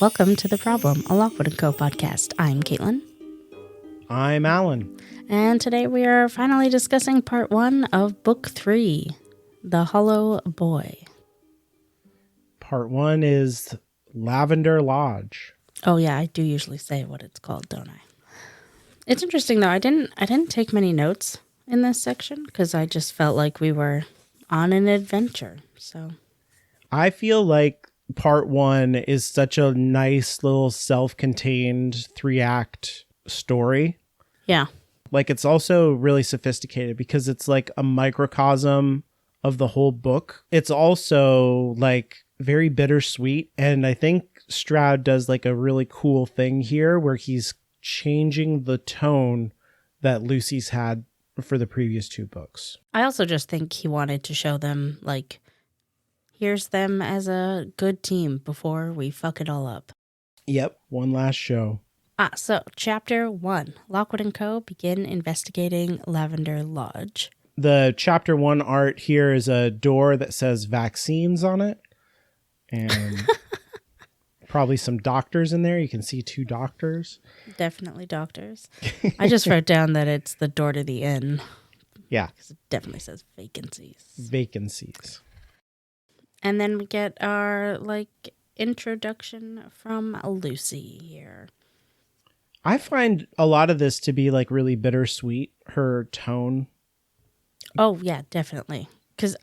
Welcome to The Problem, a Lockwood and Co podcast. I'm Caitlin. I'm Alan. And today we are finally discussing part 1 of book 3, The Hollow Boy. Part 1 is Lavender Lodge. Oh yeah, I do usually say what it's called, don't I? It's interesting though. I didn't take many notes in this section because I just felt like we were on an adventure. So I feel like part 1 is such a nice little self-contained 3-act story. yeah. Like it's also really sophisticated because it's like a microcosm of the whole book. It's also like very bittersweet. And I think Stroud does like a really cool thing here where he's changing the tone that Lucy's had for the previous 2 books. I also just think he wanted to show them, like, here's them as a good team before we fuck it all up. Yep. One last show. So chapter 1, Lockwood and Co. begin investigating Lavender Lodge. The chapter 1 art here is a door that says vaccines on it. And probably some doctors in there. You can see 2 doctors. Definitely doctors. I just wrote down that it's the door to the inn. Yeah. Because it definitely says vacancies. Vacancies. And then we get our, introduction from Lucy here. I find a lot of this to be, really bittersweet, her tone. Oh, yeah, definitely. Because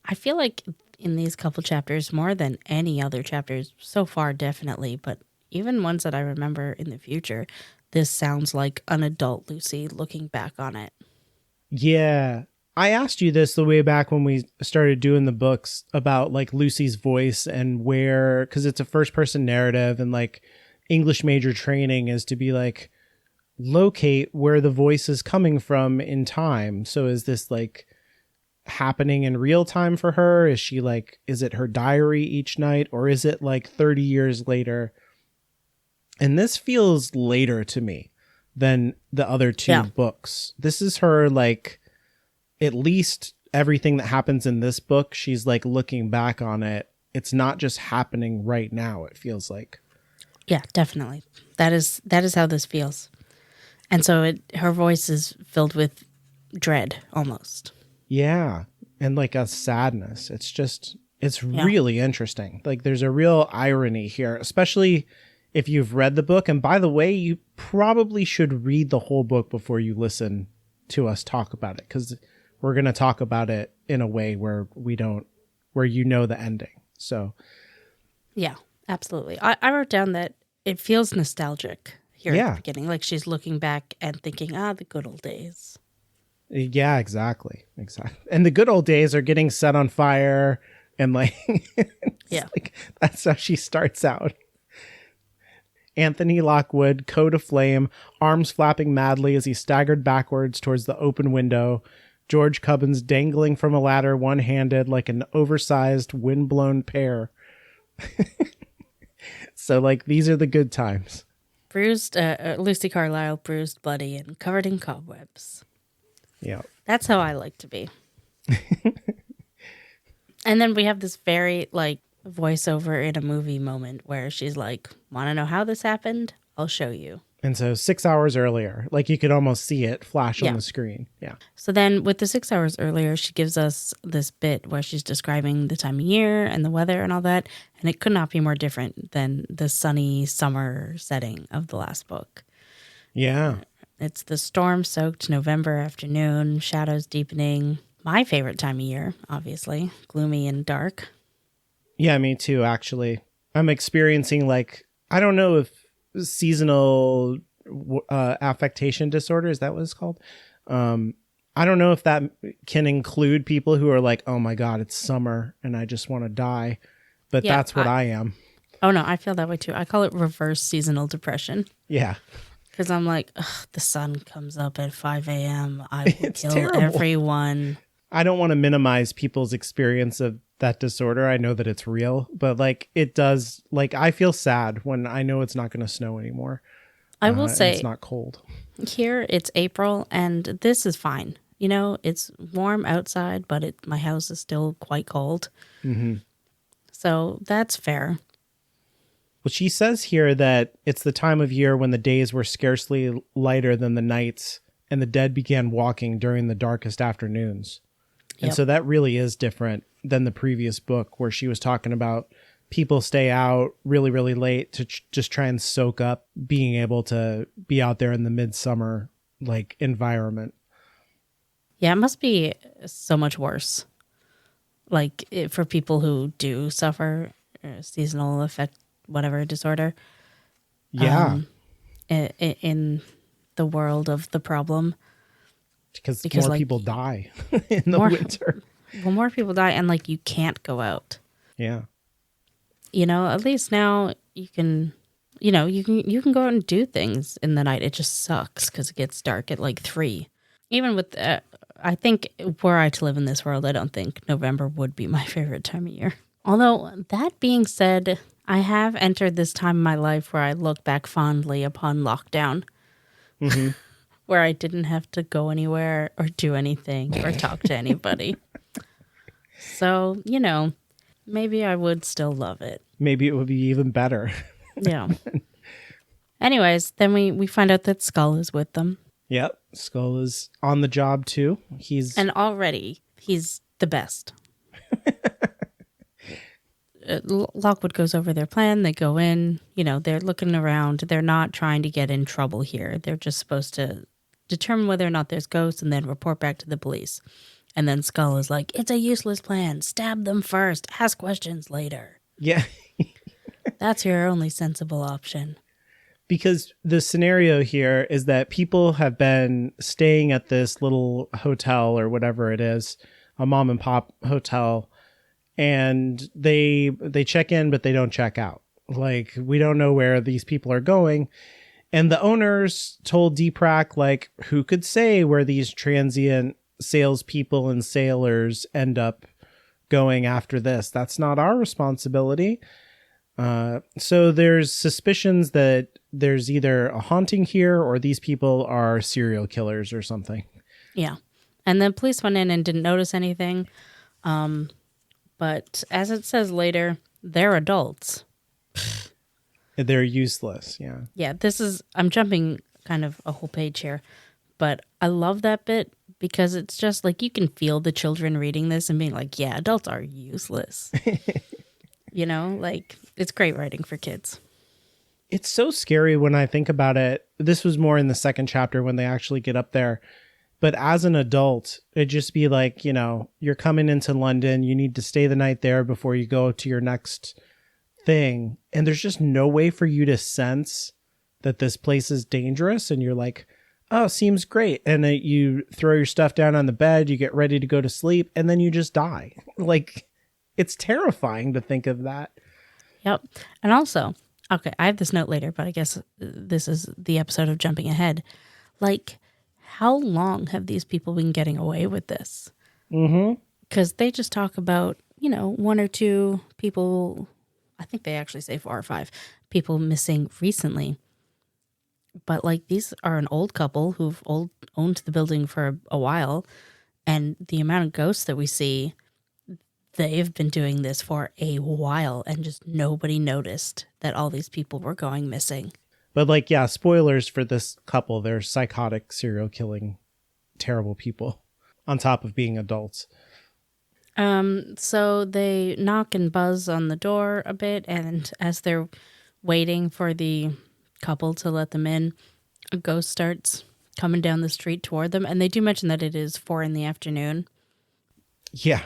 I feel like in these couple chapters, more than any other chapters so far, definitely, but even ones that I remember in the future, this sounds like an adult Lucy looking back on it. Yeah. I asked you this the way back when we started doing the books about Lucy's voice and where, because it's a first person narrative and English major training is to be locate where the voice is coming from in time. So is this happening in real time for her? Is she is it her diary each night, or is it 30 years later? And this feels later to me than the other 2 books. This is her at least everything that happens in this book, she's looking back on it. It's not just happening right now, it feels like. Yeah, definitely. That is how this feels. And so her voice is filled with dread almost. Yeah. And a sadness. It's really interesting. There's a real irony here, especially if you've read the book. And by the way, you probably should read the whole book before you listen to us talk about it, because we're going to talk about it in a way where you know the ending. So yeah, absolutely. I wrote down that it feels nostalgic here at the beginning. Like she's looking back and thinking, the good old days. Yeah, exactly. And the good old days are getting set on fire and that's how she starts out. Anthony Lockwood, coat aflame, arms flapping madly as he staggered backwards towards the open window. George Cubbins dangling from a ladder one-handed like an oversized windblown pear. So these are the good times. Bruised, Lucy Carlisle, bruised, bloody, and covered in cobwebs. Yeah. That's how I like to be. And then we have this very voiceover in a movie moment where she's like, want to know how this happened? I'll show you. And so 6 hours earlier, you could almost see it flash on the screen. Yeah. So then with the 6 hours earlier, she gives us this bit where she's describing the time of year and the weather and all that. And it could not be more different than the sunny summer setting of the last book. Yeah. It's the storm-soaked November afternoon, shadows deepening. My favorite time of year, obviously, gloomy and dark. Yeah, me too, actually. I'm experiencing I don't know if seasonal affectation disorder, is that what it's called? I don't know if that can include people who are oh my God, it's summer and I just want to die. But that's what I am. Oh no, I feel that way too. I call it reverse seasonal depression. Yeah. Because I'm the sun comes up at 5 a.m. I will kill terrible. Everyone. I don't want to minimize people's experience of that disorder. I know that it's real, but it does, I feel sad when I know it's not going to snow anymore. I will say it's not cold. Here it's April and this is fine. It's warm outside, but my house is still quite cold. Mm-hmm. So that's fair. Well, she says here that it's the time of year when the days were scarcely lighter than the nights, and the dead began walking during the darkest afternoons. And Yep. so that really is different than the previous book where she was talking about people stay out really, really late to just try and soak up being able to be out there in the midsummer like environment. Yeah, it must be so much worse. Like for people who do suffer seasonal affect whatever disorder Yeah, in the world of the problem. because Because more like people die in the more winter. well, more people die, and like you can't go out. Yeah. You know, at least now you can, you can go out and do things in the night. It just sucks because it gets dark at like 3. Even with, I think were I to live in this world, I don't think November would be my favorite time of year. Although that being said, I have entered this time in my life where I look back fondly upon lockdown, Mm-hmm. where I didn't have to go anywhere or do anything or talk to anybody. So, maybe I would still love it. Maybe it would be even better. Yeah. Anyways, then we find out that Skull is with them. Yep. Skull is on the job too. And already he's the best. Lockwood goes over their plan. They go in, they're looking around. They're not trying to get in trouble here. They're just supposed to determine whether or not there's ghosts and then report back to the police. And then Skull is like, it's a useless plan. Stab them first. Ask questions later. Yeah. That's your only sensible option. Because the scenario here is that people have been staying at this little hotel or whatever it is, a mom and pop hotel, and they check in, but they don't check out. Like, we don't know where these people are going. And the owners told Deepak, like, who could say where these transient salespeople and sailors end up going after this? That's not our responsibility. So there's suspicions that there's either a haunting here or these people are serial killers or something. Yeah. And the police went in and didn't notice anything. But as it says later, they're adults. They're useless. Yeah. Yeah, I'm jumping kind of a whole page here, but I love that bit because it's just like you can feel the children reading this and being like, yeah, adults are useless. Like it's great writing for kids. It's so scary when I think about it. This was more in the second chapter when they actually get up there. But as an adult, it'd just be like, you're coming into London. You need to stay the night there before you go to your next thing. And there's just no way for you to sense that this place is dangerous. And you're like, oh, seems great. And then you throw your stuff down on the bed. You get ready to go to sleep. And then you just die. Like, it's terrifying to think of that. Yep. And also, okay, I have this note later, but I guess this is the episode of jumping ahead. Like, how long have these people been getting away with this? Mm-hmm. Because they just talk about, 1 or 2 people, I think they actually say 4 or 5 people missing recently. But like these are an old couple who've owned the building for a while. And the amount of ghosts that we see, they've been doing this for a while and just nobody noticed that all these people were going missing. But like, yeah, spoilers for this couple. They're psychotic, serial killing, terrible people on top of being adults. So they knock and buzz on the door a bit. And as they're waiting for the couple to let them in, a ghost starts coming down the street toward them. And they do mention that it is 4 p.m. Yeah.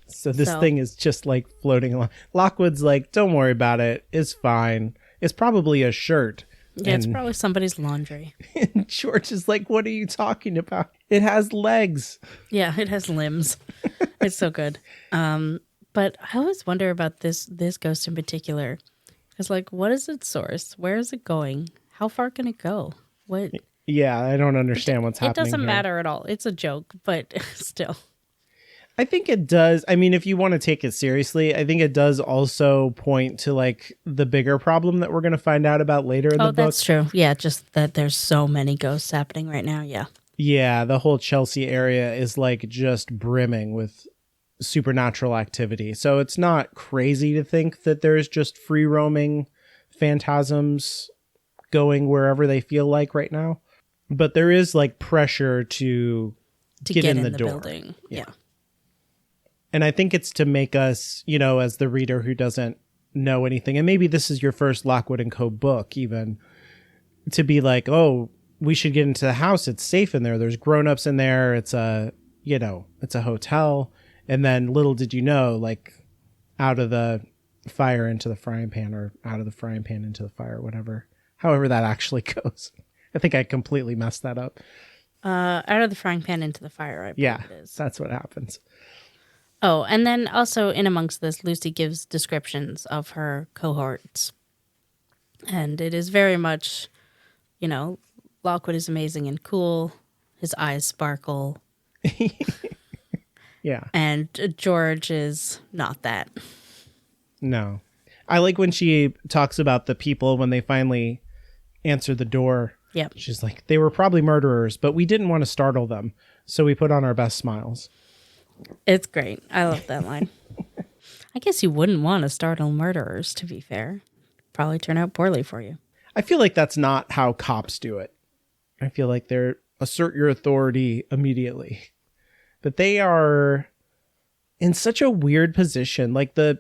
So this thing is just like floating along. Lockwood's like, don't worry about it. It's fine. It's probably a shirt. Yeah, it's probably somebody's laundry. And George is like, what are you talking about? It has legs. Yeah, it has limbs. It's so good. But I always wonder about this ghost in particular. Because, like, what is its source? Where is it going? How far can it go? What? Yeah, I don't understand what's happening. It doesn't here. matter at all. It's a joke, but still. I think it does. I mean, if you want to take it seriously, I think it does also point to like the bigger problem that we're going to find out about later in the book. Oh, that's true. Yeah, just that there's so many ghosts happening right now. Yeah. Yeah, the whole Chelsea area is like just brimming with supernatural activity. So it's not crazy to think that there's just free roaming phantasms going wherever they feel like right now. But there is like pressure to get in the door. Building. Yeah. And I think it's to make us, you know, as the reader who doesn't know anything, and maybe this is your first Lockwood and Co book even, to be like, oh, we should get into the house. It's safe in there. There's grown-ups in there. It's a, you know, it's a hotel. And then little did you know, like out of the fire into the frying pan, or out of the frying pan into the fire, whatever, however that actually goes. I think I completely messed that up. Out of the frying pan into the fire, I believe it is. That's what happens. Oh, and then also in amongst this, Lucy gives descriptions of her cohorts. And it is very much, you know, Lockwood is amazing and cool. His eyes sparkle. Yeah. And George is not that. No. I like when she talks about the people when they finally answer the door. Yep. She's like, they were probably murderers, but we didn't want to startle them. So we put on our best smiles. It's great. I love that line. I guess you wouldn't want to startle murderers, to be fair. Probably turn out poorly for you. I feel like that's not how cops do it. I feel like they're assert your authority immediately. But they are in such a weird position. Like the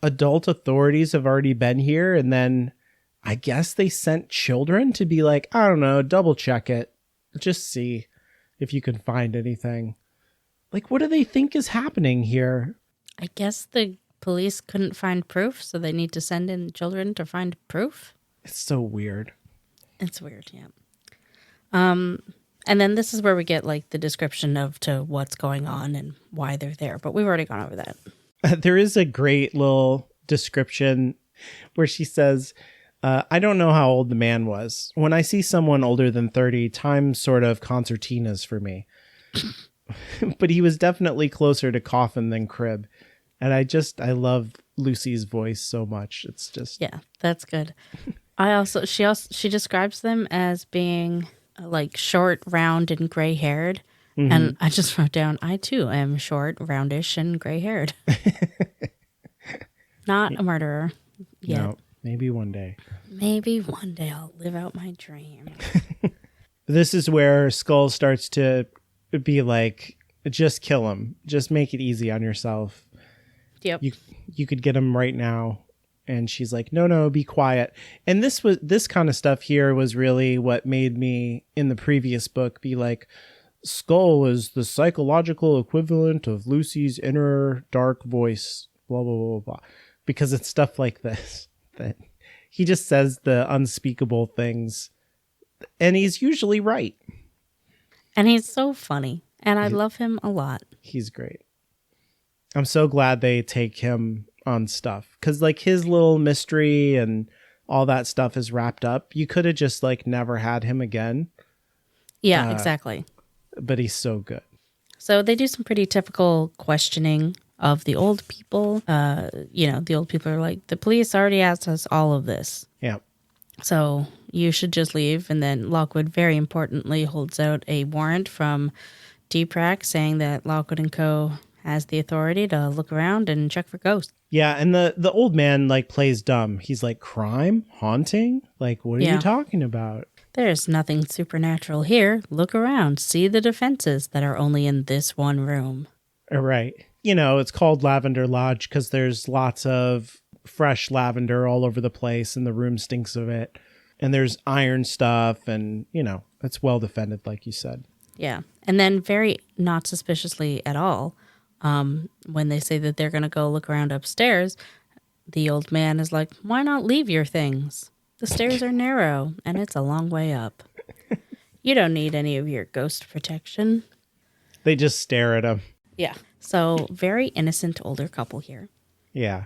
adult authorities have already been here, and then I guess they sent children to be like, I don't know, double check it. Just see if you can find anything. Like, what do they think is happening here? I guess the police couldn't find proof, so they need to send in children to find proof. It's so weird. It's weird, yeah. And then this is where we get like the description of to what's going on and why they're there. But we've already gone over that. There is a great little description where she says, I don't know how old the man was. When I see someone older than 30, time sort of concertinas for me. But he was definitely closer to coffin than crib. And I love Lucy's voice so much. It's just... Yeah, that's good. She describes them as being like short, round, and gray haired. Mm-hmm. And I just wrote down, I too am short, roundish, and gray haired. Not a murderer yet. No, maybe one day. Maybe one day I'll live out my dream. This is where Skull starts to be like, just kill him. Just make it easy on yourself. Yep. You could get him right now. And she's like, no, be quiet. And this kind of stuff here was really what made me in the previous book be like, Skull is the psychological equivalent of Lucy's inner dark voice, blah, blah, blah, blah. Because it's stuff like this, that he just says the unspeakable things, and he's usually right. And he's so funny, and I love him a lot. He's great. I'm so glad they take him on stuff, because like his little mystery and all that stuff is wrapped up. You could have just like never had him again. Yeah, exactly. But he's so good. So they do some pretty typical questioning of the old people. The old people are like, the police already asked us all of this. Yeah. So you should just leave. And then Lockwood very importantly holds out a warrant from DPRAC saying that Lockwood and Co. has the authority to look around and check for ghosts. Yeah, and the old man like plays dumb. He's like, crime? Haunting? Like, what are you talking about? There's nothing supernatural here. Look around. See the defenses that are only in this one room. Right. You know, it's called Lavender Lodge because there's lots of fresh lavender all over the place and the room stinks of it. And there's iron stuff and, you know, it's well defended, like you said. Yeah. And then very not suspiciously at all, when they say that they're going to go look around upstairs, the old man is like, why not leave your things? The stairs are narrow and it's a long way up. You don't need any of your ghost protection. They just stare at him. Yeah. So very innocent older couple here. Yeah.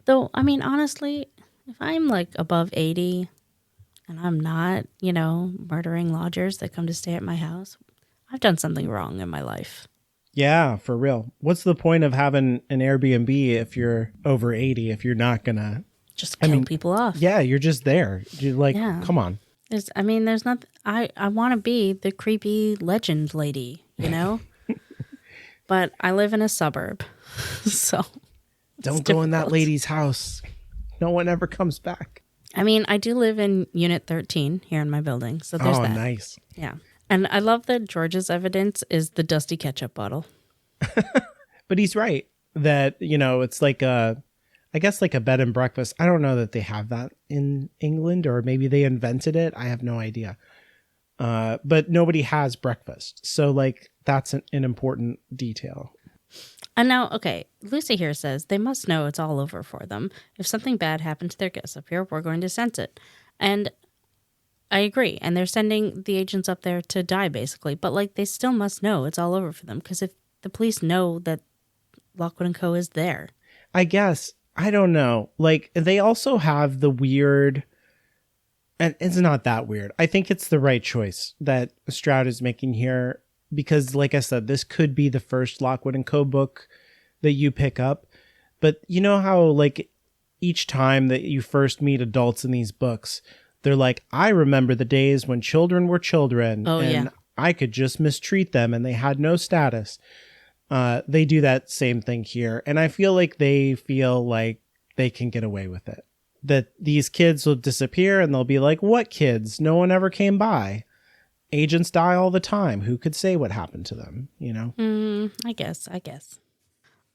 Though, I mean, honestly, if I'm like above 80 and I'm not, murdering lodgers that come to stay at my house, I've done something wrong in my life. Yeah, for real. What's the point of having an Airbnb if you're over 80, if you're not going to just kill people off? Yeah, you're just there. You're like, come on. There's not, I want to be the creepy legend lady, but I live in a suburb, so. Don't go in that lady's house. No one ever comes back. I mean, I do live in Unit 13 here in my building, so there's that. Nice. Yeah. And I love that George's evidence is the dusty ketchup bottle. But he's right that, it's like I guess like a bed and breakfast. I don't know that they have that in England, or maybe they invented it. I have no idea. But nobody has breakfast. So like that's an important detail. And now, okay, Lucy here says they must know it's all over for them. If something bad happened to their guests up here, we're going to sense it. And I agree. And they're sending the agents up there to die, basically. But, like, they still must know it's all over for them. Because if the police know that Lockwood and Co. is there. I guess. I don't know. Like, they also have the weird... And it's not that weird. I think it's the right choice that Stroud is making here. Because, like I said, this could be the first Lockwood and Co. book that you pick up. But you know how, like, each time that you first meet adults in these books, they're like, I remember the days when children were children. Oh, and yeah. I could just mistreat them and they had no status. They do that same thing here. And I feel like they can get away with it. That these kids will disappear and they'll be like, what kids? No one ever came by. Agents die all the time. Who could say what happened to them, I guess.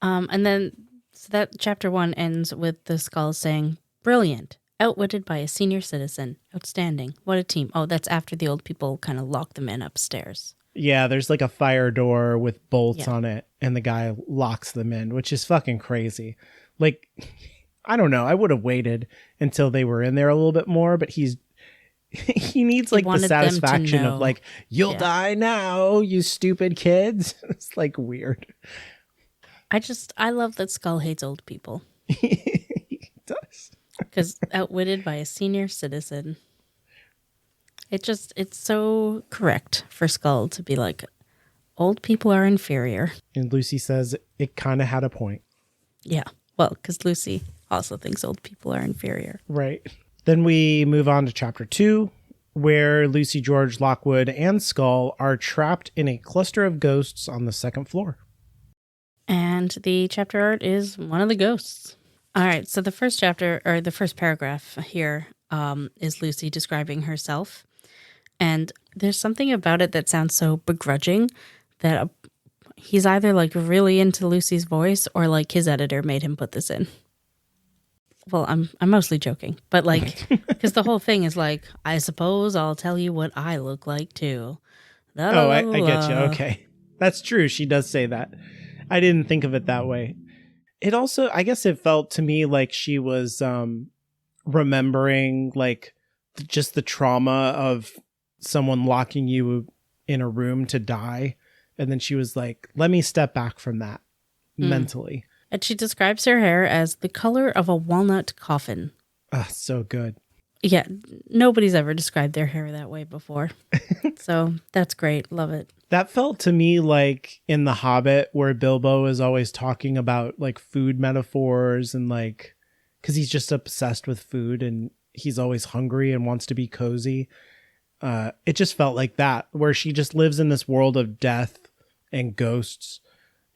And then so that chapter 1 ends with the skull saying, brilliant, outwitted by a senior citizen, outstanding, what a team. Oh, that's after the old people kind of lock them in upstairs. Yeah, there's like a fire door with bolts on it, and the guy locks them in, which is fucking crazy. Like, I don't know. I would have waited until they were in there a little bit more, but he needs like the satisfaction of like, you'll die now, you stupid kids. It's like weird. I love that Skull hates old people. He does. Because outwitted by a senior citizen. It's so correct for Skull to be like, old people are inferior. And Lucy says it kind of had a point. Yeah. Well, because Lucy also thinks old people are inferior. Right. Then we move on to chapter 2, where Lucy, George, Lockwood, and Skull are trapped in a cluster of ghosts on the second floor. And the chapter art is one of the ghosts. All right. So the first chapter, or the first paragraph here, is Lucy describing herself. And there's something about it that sounds so begrudging that he's either like really into Lucy's voice or like his editor made him put this in. Well, I'm mostly joking, but like, because the whole thing is like, I suppose I'll tell you what I look like too. I get you. Okay. That's true. She does say that. I didn't think of it that way. It also, I guess it felt to me like she was remembering like just the trauma of someone locking you in a room to die. And then she was like, let me step back from that mentally. And she describes her hair as the color of a walnut coffin. So good. Yeah, nobody's ever described their hair that way before. So that's great. Love it. That felt to me like in The Hobbit, where Bilbo is always talking about like food metaphors and like, because he's just obsessed with food and he's always hungry and wants to be cozy. It just felt like that, where she just lives in this world of death and ghosts.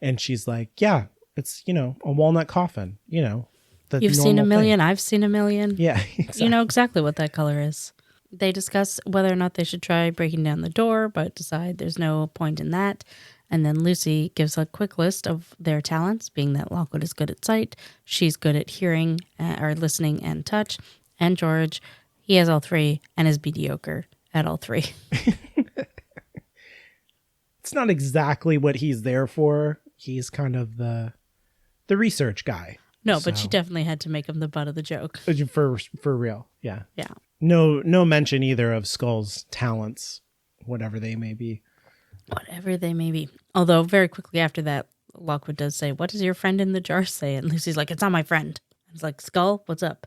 And she's like, yeah, it's, a walnut coffin, You've seen a million. Thing. I've seen a million. Yeah, exactly. You know exactly what that color is. They discuss whether or not they should try breaking down the door, but decide there's no point in that. And then Lucy gives a quick list of their talents, being that Lockwood is good at sight, she's good at hearing or listening and touch, and George, he has all three and is mediocre at all three. It's not exactly what he's there for. He's kind of the research guy. No, but she definitely had to make him the butt of the joke. For real. Yeah. Yeah. No mention either of Skull's talents, whatever they may be. Whatever they may be. Although very quickly after that, Lockwood does say, what does your friend in the jar say? And Lucy's like, it's not my friend. It's like, Skull, what's up?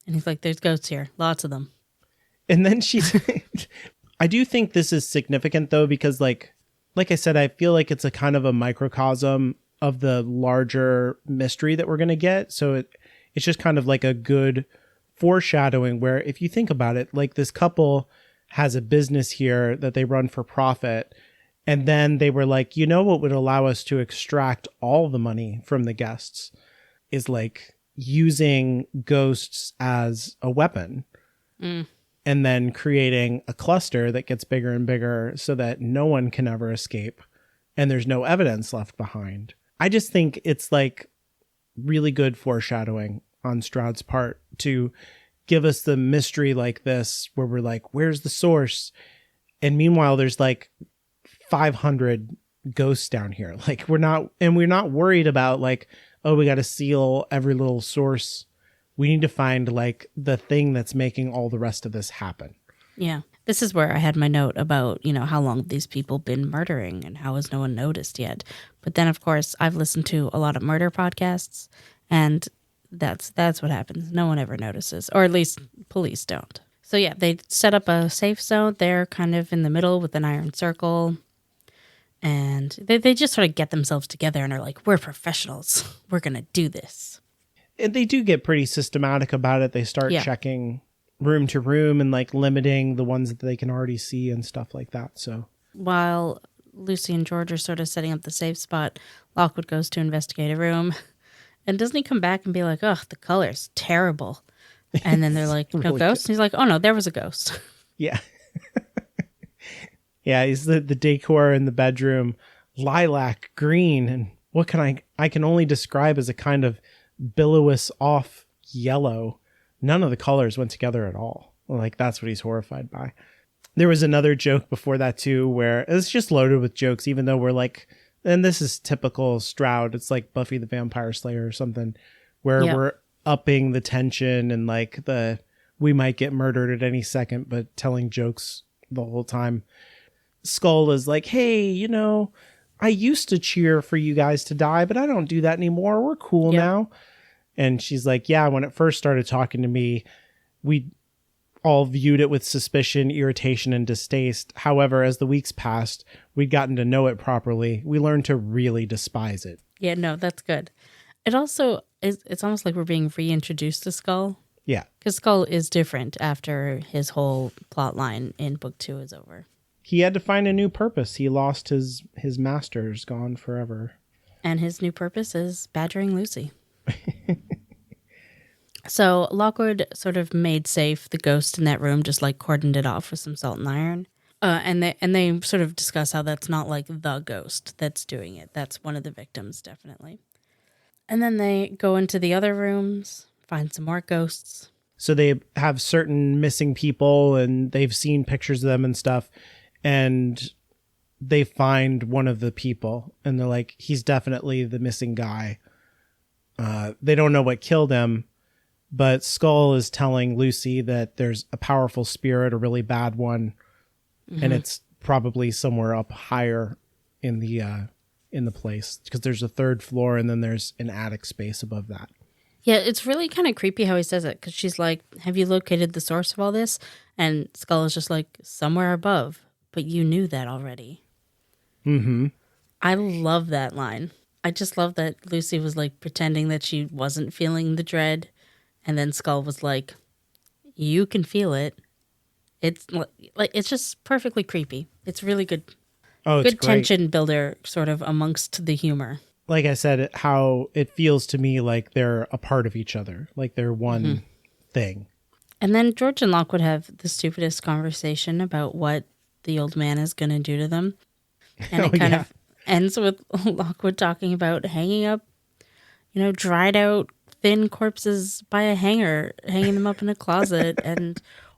And he's like, there's ghosts here. Lots of them. And then she's... I do think this is significant, though, because like I said, I feel like it's a kind of a microcosm of the larger mystery that we're going to get. So it's just kind of like a good foreshadowing where if you think about it, like this couple has a business here that they run for profit. And then they were like, what would allow us to extract all the money from the guests is like using ghosts as a weapon. and then creating a cluster that gets bigger and bigger so that no one can ever escape and there's no evidence left behind. I just think it's like really good foreshadowing on Stroud's part to give us the mystery like this, where we're like, where's the source? And meanwhile, there's like 500 ghosts down here. Like we're not worried about like, oh, we got to seal every little source. We need to find like the thing that's making all the rest of this happen. Yeah. This is where I had my note about, how long these people been murdering and how has no one noticed yet. But then, of course, I've listened to a lot of murder podcasts, and that's what happens. No one ever notices, or at least police don't. So yeah, they set up a safe zone. They're kind of in the middle with an iron circle. And they just sort of get themselves together and are like, we're professionals. We're going to do this. And they do get pretty systematic about it. They start checking room to room and like limiting the ones that they can already see and stuff like that. So while Lucy and George are sort of setting up the safe spot, Lockwood goes to investigate a room. And doesn't he come back and be like, oh, the color's terrible. And then they're like, no really ghost? And he's like, oh, no, there was a ghost. Yeah. Yeah, he's the decor in the bedroom, lilac green, and what can I can only describe as a kind of billowous off yellow. None of the colors went together at all. Like that's what he's horrified by. There was another joke before that too, where it's just loaded with jokes, even though we're like, and this is typical Stroud. It's like Buffy the Vampire Slayer or something, where we're upping the tension and like we might get murdered at any second, but telling jokes the whole time. Skull is like, hey, I used to cheer for you guys to die, but I don't do that anymore. We're cool now. And she's like, yeah, when it first started talking to me, we all viewed it with suspicion, irritation, and distaste. However, as the weeks passed, we'd gotten to know it properly. We learned to really despise it. Yeah, no, that's good. It also is, it's almost like we're being reintroduced to Skull. Yeah. Because Skull is different after his whole plot line in book 2 is over. He had to find a new purpose. He lost his masters, gone forever. And his new purpose is badgering Lucy. So Lockwood sort of made safe the ghost in that room, just like cordoned it off with some salt and iron. And they sort of discuss how that's not like the ghost that's doing it. That's one of the victims, definitely. And then they go into the other rooms, find some more ghosts. So they have certain missing people and they've seen pictures of them and stuff. And they find one of the people and they're like, he's definitely the missing guy. They don't know what killed him, but Skull is telling Lucy that there's a powerful spirit, a really bad one. Mm-hmm. And it's probably somewhere up higher in the place because there's a third floor and then there's an attic space above that. Yeah, it's really kind of creepy how he says it because she's like, have you located the source of all this? And Skull is just like, somewhere above. But you knew that already. Mm-hmm. I love that line. I just love that Lucy was like pretending that she wasn't feeling the dread. And then Skull was like, you can feel it. It's like it's just perfectly creepy. It's really good. Oh, it's good great. Tension builder sort of amongst the humor. Like I said, how it feels to me like they're a part of each other. Like they're one thing. And then George and Lockwood have the stupidest conversation about what the old man is going to do to them. And it kind of ends with Lockwood talking about hanging up, dried out thin corpses by a hanger, hanging them up in a closet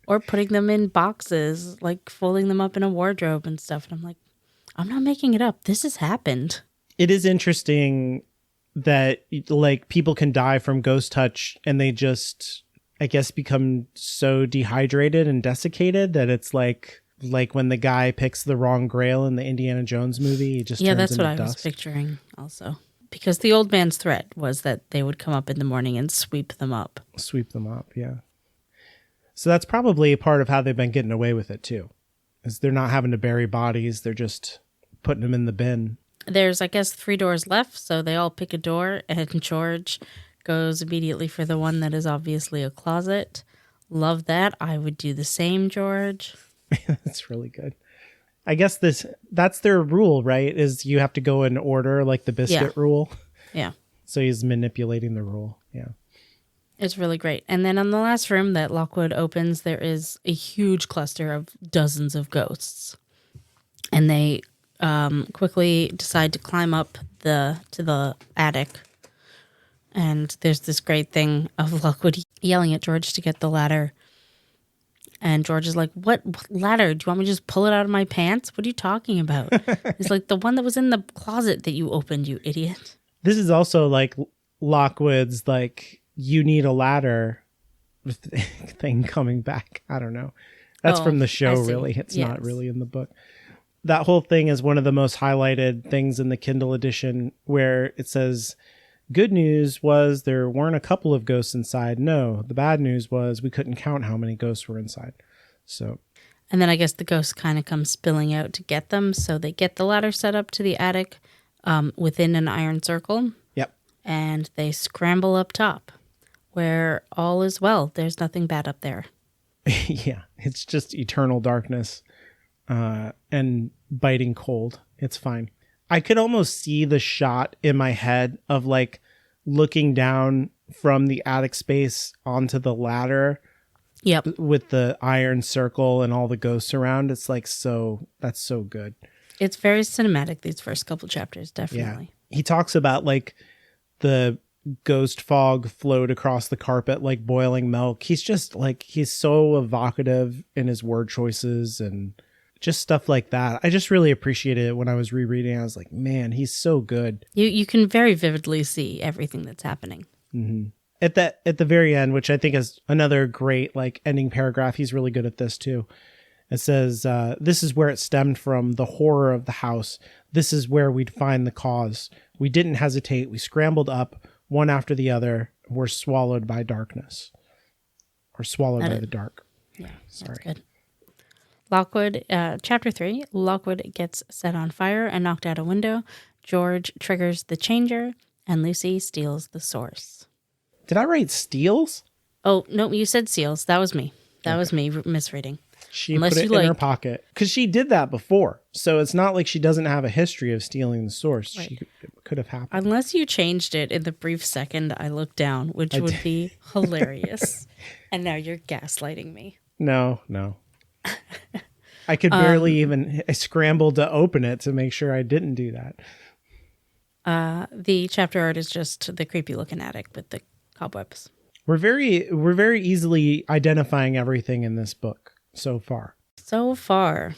or putting them in boxes, like folding them up in a wardrobe and stuff. And I'm like, I'm not making it up. This has happened. It is interesting that like people can die from ghost touch and they just, I guess, become so dehydrated and desiccated that it's like when the guy picks the wrong grail in the Indiana Jones movie, he just turns that's into what dust. I was picturing also. Because the old man's threat was that they would come up in the morning and sweep them up. Sweep them up, yeah. So that's probably part of how they've been getting away with it too. Is they're not having to bury bodies, they're just putting them in the bin. There's, I guess, 3 doors left, so they all pick a door, and George goes immediately for the one that is obviously a closet. Love that. I would do the same, George. That's really good. I guess that's their rule, right? Is you have to go in order, like the biscuit rule. Yeah. So he's manipulating the rule. Yeah. It's really great. And then on the last room that Lockwood opens, there is a huge cluster of dozens of ghosts. And they quickly decide to climb up to the attic. And there's this great thing of Lockwood yelling at George to get the ladder. And George is like, what ladder? Do you want me to just pull it out of my pants? What are you talking about? He's like, the one that was in the closet that you opened, you idiot. This is also like Lockwood's like, you need a ladder thing coming back. I don't know. That's from the show, really. It's not really in the book. That whole thing is one of the most highlighted things in the Kindle edition, where it says, good news was there weren't a couple of ghosts inside. No, the bad news was we couldn't count how many ghosts were inside. So, and then I guess the ghosts kind of come spilling out to get them. So they get the ladder set up to the attic within an iron circle. Yep. And they scramble up top where all is well. There's nothing bad up there. Yeah, it's just eternal darkness and biting cold. It's fine. I could almost see the shot in my head of like looking down from the attic space onto the ladder. Yep. With the iron circle and all the ghosts around. It's like, that's so good. It's very cinematic, these first couple chapters, definitely. Yeah. He talks about like the ghost fog float across the carpet like boiling milk. He's just like, he's so evocative in his word choices and just stuff like that. I just really appreciated it when I was rereading. I was like, man, he's so good. You can very vividly see everything that's happening. Mm-hmm. At the very end, which I think is another great like ending paragraph. He's really good at this too. It says, this is where it stemmed from, the horror of the house. This is where we'd find the cause. We didn't hesitate. We scrambled up one after the other. Were swallowed by darkness, or swallowed by the dark. Yeah, sorry. That's good. Lockwood, chapter 3, Lockwood gets set on fire and knocked out a window. George triggers the changer, and Lucy steals the source. Did I write steals? Oh, no, you said seals. That was me. That was me misreading. She put it in her pocket. Because she did that before. So it's not like she doesn't have a history of stealing the source. Right. It could have happened. Unless you changed it in the brief second I looked down, which would be hilarious. And now you're gaslighting me. No. I could barely even scramble to open it to make sure I didn't do that. The chapter art is just the creepy looking attic with the cobwebs. We're very easily identifying everything in this book so far. So far.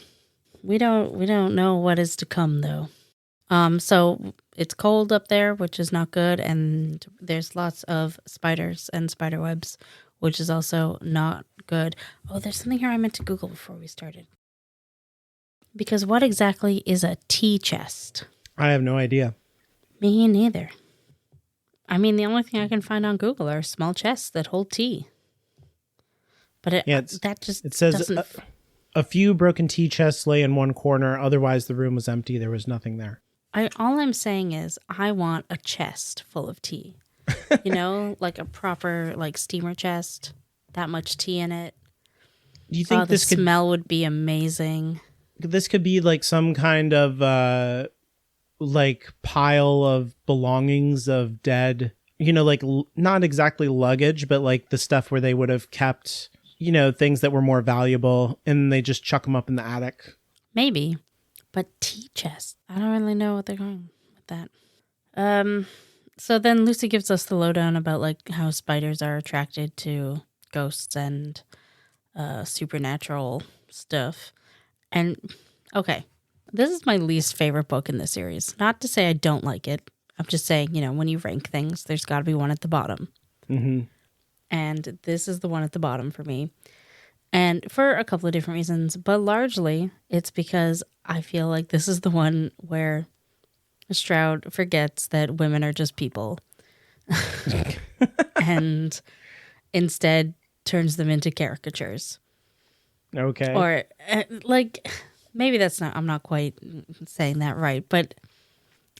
We don't know what is to come though. So it's cold up there, which is not good, and there's lots of spiders and spider webs, which is also not good. Oh, there's something here I meant to Google before we started. Because what exactly is a tea chest? I have no idea. Me neither. I mean, the only thing I can find on Google are small chests that hold tea. But it says a few broken tea chests lay in one corner. Otherwise, the room was empty. There was nothing there. All I'm saying is I want a chest full of tea. You know, like a proper like steamer chest. That much tea in it. Do you think the smell would be amazing? This could be like some kind of like pile of belongings of dead, you know, like not exactly luggage, but like the stuff where they would have kept, you know, things that were more valuable, and they just chuck them up in the attic. Maybe, but tea chest. I don't really know what they're going with that. So then Lucy gives us the lowdown about like how spiders are attracted to ghosts and supernatural stuff. And okay, this is my least favorite book in the series. Not to say I don't like it. I'm just saying, you know, when you rank things, there's got to be one at the bottom. Mm-hmm. And this is the one at the bottom for me. And for a couple of different reasons, but largely it's because I feel like this is the one where Stroud forgets that women are just people and instead turns them into caricatures. Okay. Or like, maybe I'm not quite saying that right, but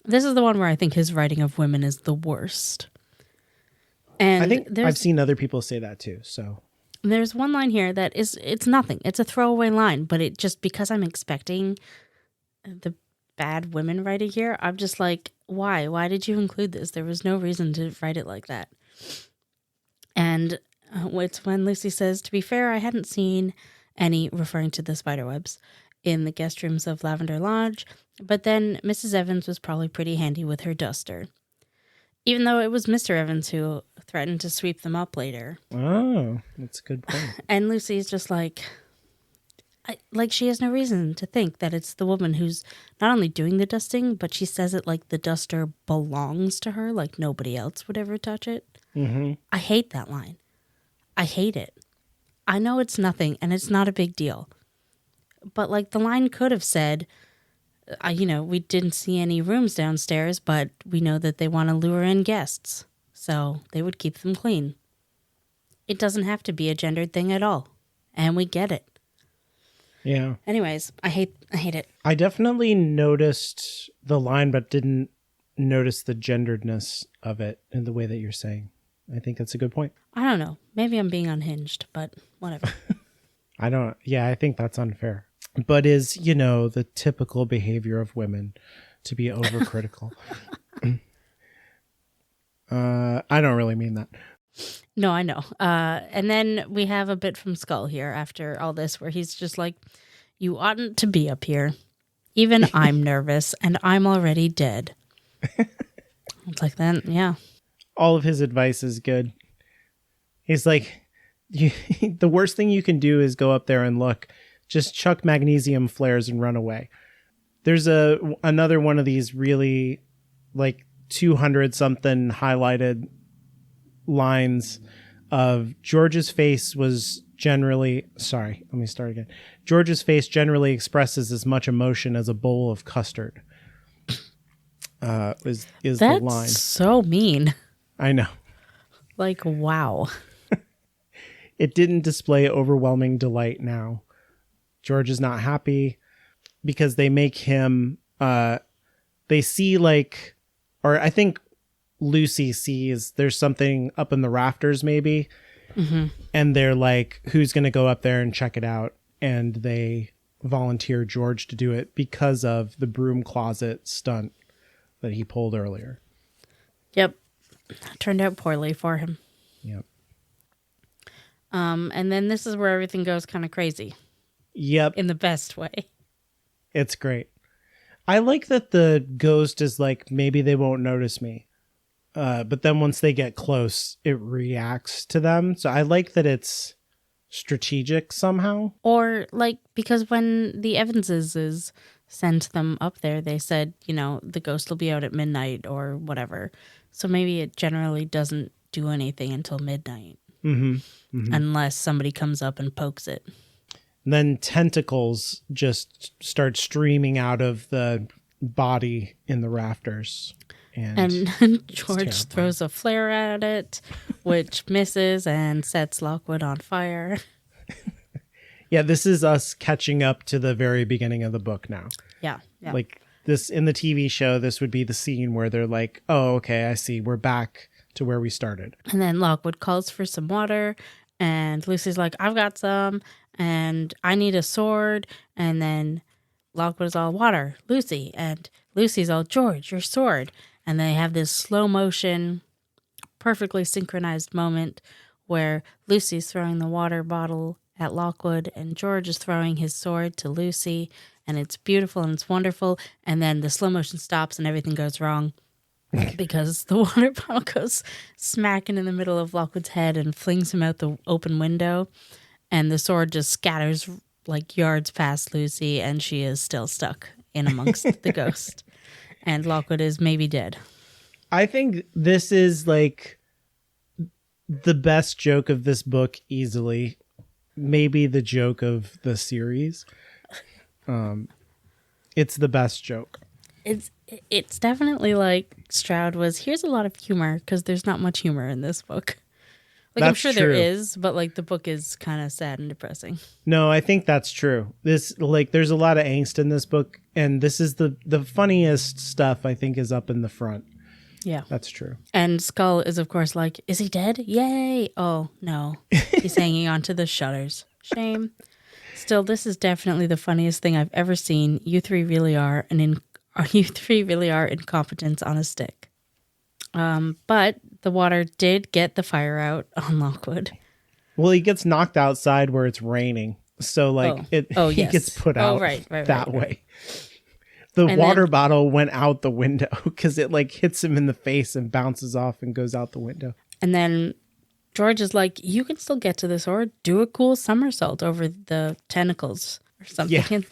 this is the one where I think his writing of women is the worst. And I think I've seen other people say that too. So there's one line here that it's nothing. It's a throwaway line, but it just, because I'm expecting the bad women writing here, I'm just like, why? Why did you include this? There was no reason to write it like that. And it's when Lucy says, to be fair, I hadn't seen any, referring to the spiderwebs, in the guest rooms of Lavender Lodge, but then Mrs. Evans was probably pretty handy with her duster. Even though it was Mr. Evans who threatened to sweep them up later. Oh, that's a good point. And Lucy's just like she has no reason to think that it's the woman who's not only doing the dusting, but she says it like the duster belongs to her, like nobody else would ever touch it. Mm-hmm. I hate that line. I hate it. I know it's nothing and it's not a big deal. But like the line could have said, we didn't see any rooms downstairs, but we know that they want to lure in guests, so they would keep them clean. It doesn't have to be a gendered thing at all, and we get it. Yeah. Anyways, I hate it. I definitely noticed the line, but didn't notice the genderedness of it in the way that you're saying. I think that's a good point. I don't know. Maybe I'm being unhinged, but whatever. I think that's unfair. But is, the typical behavior of women to be overcritical. I don't really mean that. No, I know. And then we have a bit from Skull here after all this where he's just like, you oughtn't to be up here. Even I'm nervous and I'm already dead. It's like that, yeah. All of his advice is good. He's like, the worst thing you can do is go up there and look. Just chuck magnesium flares and run away. There's another one of these really 200 something highlighted lines of George's face was generally, sorry, let me start again. George's face generally expresses as much emotion as a bowl of custard. Is the line. That's so mean. I know. Wow. It didn't display overwhelming delight now. George is not happy because they make him, they see or I think Lucy sees there's something up in the rafters maybe. Mm-hmm. And they're like, who's going to go up there and check it out? And they volunteer George to do it because of the broom closet stunt that he pulled earlier. Yep. Turned out poorly for him. Yep. And then this is where everything goes kind of crazy. Yep. In the best way. It's great. I like that the ghost is like, maybe they won't notice me. But then once they get close, it reacts to them. So I like that it's strategic somehow. Or because when the Evanses sent them up there, they said, the ghost will be out at midnight or whatever. So maybe it generally doesn't do anything until midnight. Mm-hmm. Mm-hmm. Unless somebody comes up and pokes it. Then tentacles just start streaming out of the body in the rafters. And George throws a flare at it, which misses and sets Lockwood on fire. Yeah, this is us catching up to the very beginning of the book now. Yeah. This in the TV show, this would be the scene where they're like, oh, okay, I see. We're back to where we started. And then Lockwood calls for some water. And Lucy's like, I've got some. And I need a sword. And then Lockwood's all, water, Lucy. And Lucy's all, George, your sword. And they have this slow motion, perfectly synchronized moment where Lucy's throwing the water bottle at Lockwood and George is throwing his sword to Lucy. And it's beautiful and it's wonderful. And then the slow motion stops and everything goes wrong because the water bottle goes smacking in the middle of Lockwood's head and flings him out the open window. And the sword just scatters yards past Lucy and she is still stuck in amongst the ghost. And Lockwood is maybe dead. I think this is the best joke of this book easily. Maybe the joke of the series. It's the best joke. It's definitely Stroud was, here's a lot of humor because there's not much humor in this book. That's I'm sure true. there is, but the book is kind of sad and depressing. No, I think that's true. This there's a lot of angst in this book, and this is the funniest stuff I think is up in the front. Yeah. That's true. And Skull is of course is he dead? Yay! Oh no. He's hanging onto the shutters. Shame. Still, this is definitely the funniest thing I've ever seen. You three really are incompetence on a stick. But the water did get the fire out on Lockwood. Well, he gets knocked outside where it's raining. So like he gets Yes. put out that way. The And water then, bottle went out the window because it like hits him in the face and bounces off and goes out the window. and then George is like, you can still get to this, or do a cool somersault over the tentacles or something. Yeah. And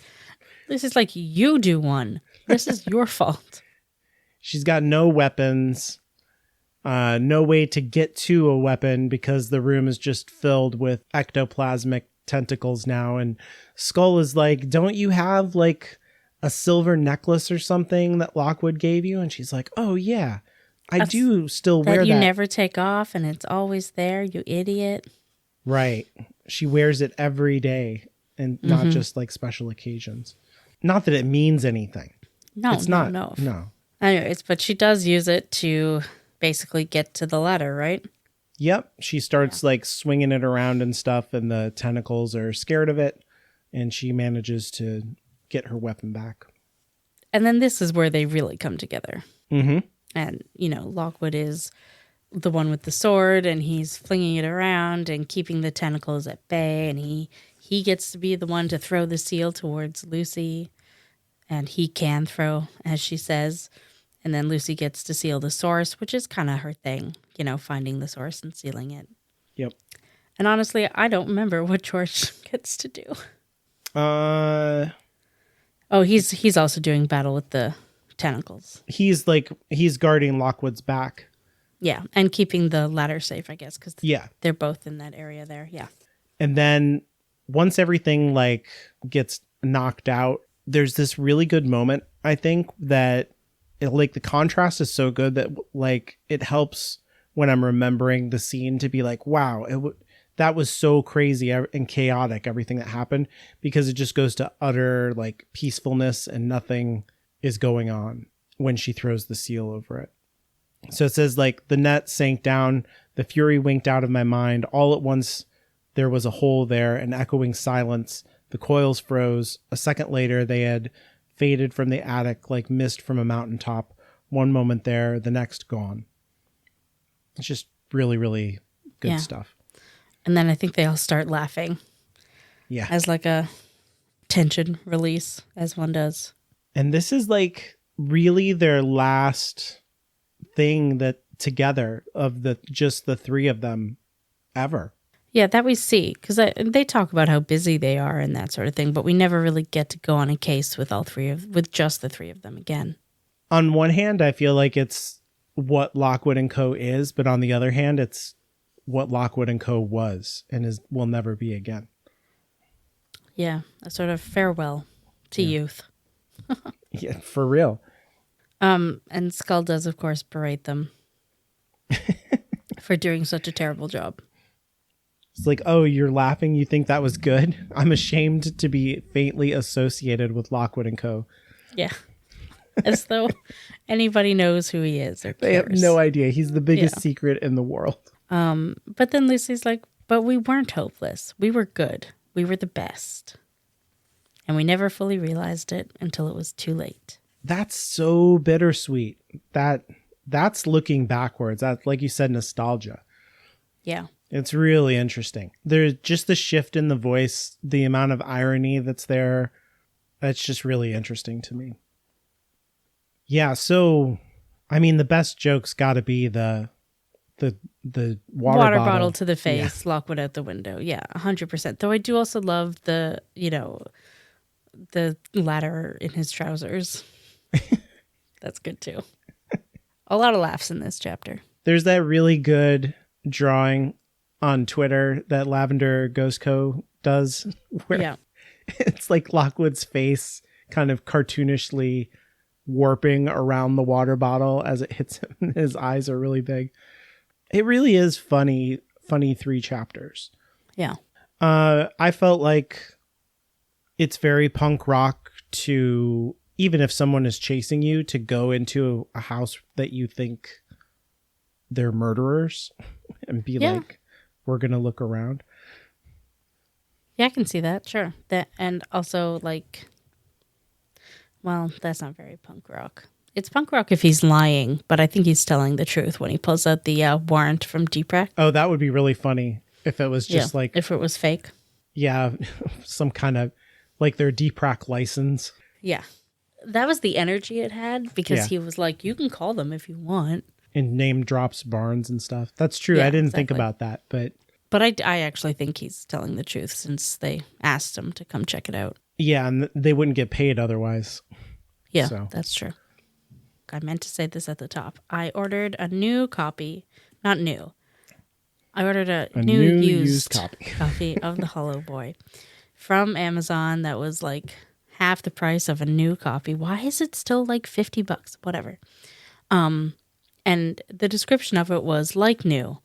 this is like, you do one. This is your fault. She's got no weapons, no way to get to a weapon because the room is just filled with ectoplasmic tentacles now. And Skull is like, don't you have like a silver necklace or something that Lockwood gave you? And she's like, oh yeah, I do still wear that. You never take off and it's always there, you idiot. Right. She wears it every day and not just like special occasions. Not that it means anything. No, it's not. No. Anyways, but she does use it to basically get to the ladder, right? Yep. She starts like swinging it around and stuff, and the tentacles are scared of it, and she manages to get her weapon back. And then this is where they really come together. Mm-hmm. And, Lockwood is the one with the sword, and he's flinging it around and keeping the tentacles at bay, and he gets to be the one to throw the seal towards Lucy, and he can throw, as she says. And then Lucy gets to seal the source, which is kind of her thing, finding the source and sealing it. Yep. And honestly, I don't remember what George gets to do. Oh, he's also doing battle with the tentacles. He's guarding Lockwood's back. Yeah, and keeping the ladder safe, I guess, because they're both in that area there. Yeah. And then once everything gets knocked out, there's this really good moment, I think, that the contrast is so good that it helps when I'm remembering the scene to be like, wow, that was so crazy and chaotic, everything that happened, because it just goes to utter peacefulness and nothing is going on when she throws the seal over it. So it says the net sank down, the fury winked out of my mind. All at once there was a hole there, an echoing silence. The coils froze. A second later they had faded from the attic like mist from a mountaintop. One moment there, the next gone. It's just really, really good stuff. And then I think they all start laughing. Yeah. As a tension release, as one does. And this is really their last thing that together of just the three of them ever. Yeah, that we see, because they talk about how busy they are and that sort of thing, but we never really get to go on a case with with just the three of them again. On one hand, I feel like it's what Lockwood and Co. is, but on the other hand, it's what Lockwood and Co. was and will never be again. Yeah, a sort of farewell to youth. Yeah, for real. And Skull does, of course, berate them for doing such a terrible job. It's oh, you're laughing? You think that was good? I'm ashamed to be faintly associated with Lockwood and Co. Yeah. As though anybody knows who he is or cares. They have no idea. He's the biggest secret in the world. But then Lucy's like, but we weren't hopeless. We were good. We were the best. And we never fully realized it until it was too late. That's so bittersweet. That's looking backwards. That's, like you said, nostalgia. Yeah. It's really interesting. There's just the shift in the voice, the amount of irony that's there. That's just really interesting to me. Yeah, so I mean, the best joke's got to be the water bottle to the face, Lockwood out the window. Yeah, 100%. Though I do also love the ladder in his trousers. That's good too. A lot of laughs in this chapter. There's that really good drawing on Twitter that Lavender Ghost Co. does, where it's Lockwood's face kind of cartoonishly warping around the water bottle as it hits him. His eyes are really big. It really is funny 3 chapters. Yeah. I felt like it's very punk rock to, even if someone is chasing you, to go into a house that you think they're murderers and be we're going to look around. Yeah, I can see that. Sure. That, and also well, that's not very punk rock. It's punk rock if he's lying, but I think he's telling the truth when he pulls out the warrant from Deepak. Oh, that would be really funny if it was just if it was fake. Yeah, some kind of like their Deepak license. Yeah. That was the energy it had because he was like, you can call them if you want. And name drops Barnes and stuff. That's true. Yeah, I didn't think about that, but I actually think he's telling the truth since they asked him to come check it out. yeah, and they wouldn't get paid otherwise. Yeah, So. That's true. I meant to say this at the top. I ordered a new copy. Not new. I ordered a new used copy of The Hollow Boy from Amazon that was like half the price of a new copy. Why is it still like $50? Whatever. And the description of it was like new.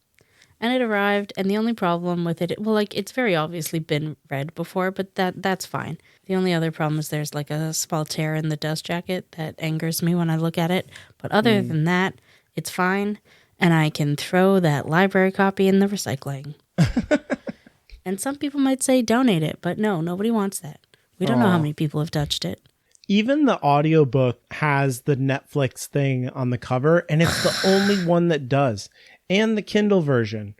And it arrived, and the only problem with it, well, like, it's very obviously been read before, but that's fine. The only other problem is there's, like, a small tear in the dust jacket that angers me when I look at it. But other than that, it's fine, and I can throw that library copy in the recycling. And some people might say donate it, but no, nobody wants that. We don't know how many people have touched it. Even the audiobook has the Netflix thing on the cover, and it's the only one that does. And the Kindle version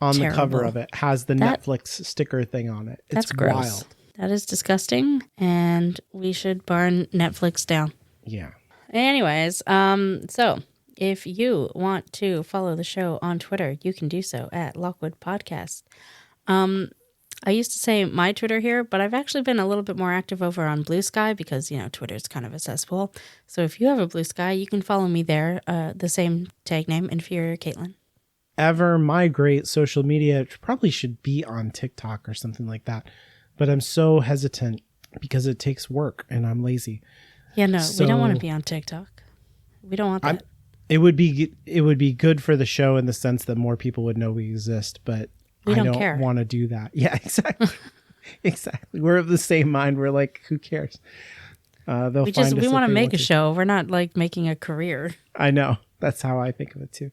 on the cover of it has the Netflix sticker thing on it. It's gross. Wild. That is disgusting, and we should burn Netflix down. Yeah. Anyways, so if you want to follow the show on Twitter, you can do so at Lockwood Podcast. I used to say my Twitter here, but I've actually been a little bit more active over on Blue Sky because, Twitter's kind of accessible. So if you have a Blue Sky, you can follow me there. The same tag name, Inferior Caitlin. Ever migrate social media, it probably should be on TikTok or something like that. But I'm so hesitant because it takes work and I'm lazy. Yeah, no, we don't want to be on TikTok. We don't want that. It would be good for the show in the sense that more people would know we exist, but I don't want to do that. Yeah, exactly. Exactly. We're of the same mind. We're like, who cares? We want to make a show. We're not like making a career. I know. That's how I think of it too.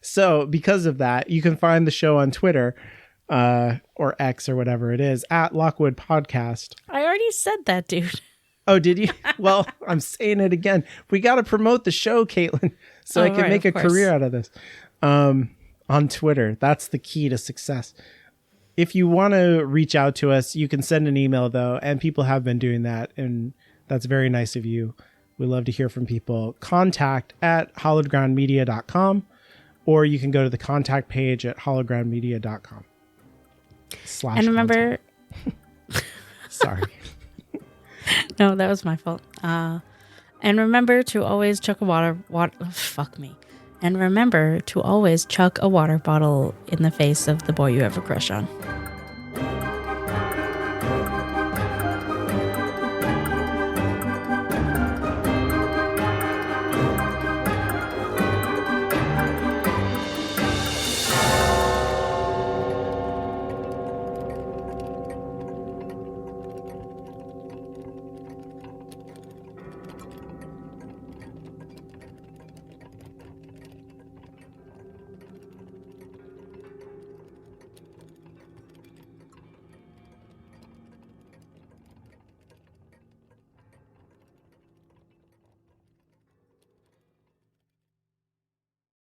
So because of that, you can find the show on Twitter or X or whatever it is at Lockwood Podcast. I already said that, dude. Oh, did you? Well, I'm saying it again. We got to promote the show, Caitlin, so I can make a career out of this. On Twitter. That's the key to success. If you want to reach out to us, you can send an email, though, and people have been doing that, and that's very nice of you. We love to hear from people. Contact at hollowedgroundmedia.com, or you can go to the contact page at hollowedgroundmedia.com. And remember... Sorry. No, that was my fault. And remember to always chuck a water... fuck me. And remember to always chuck a water bottle in the face of the boy you have a crush on.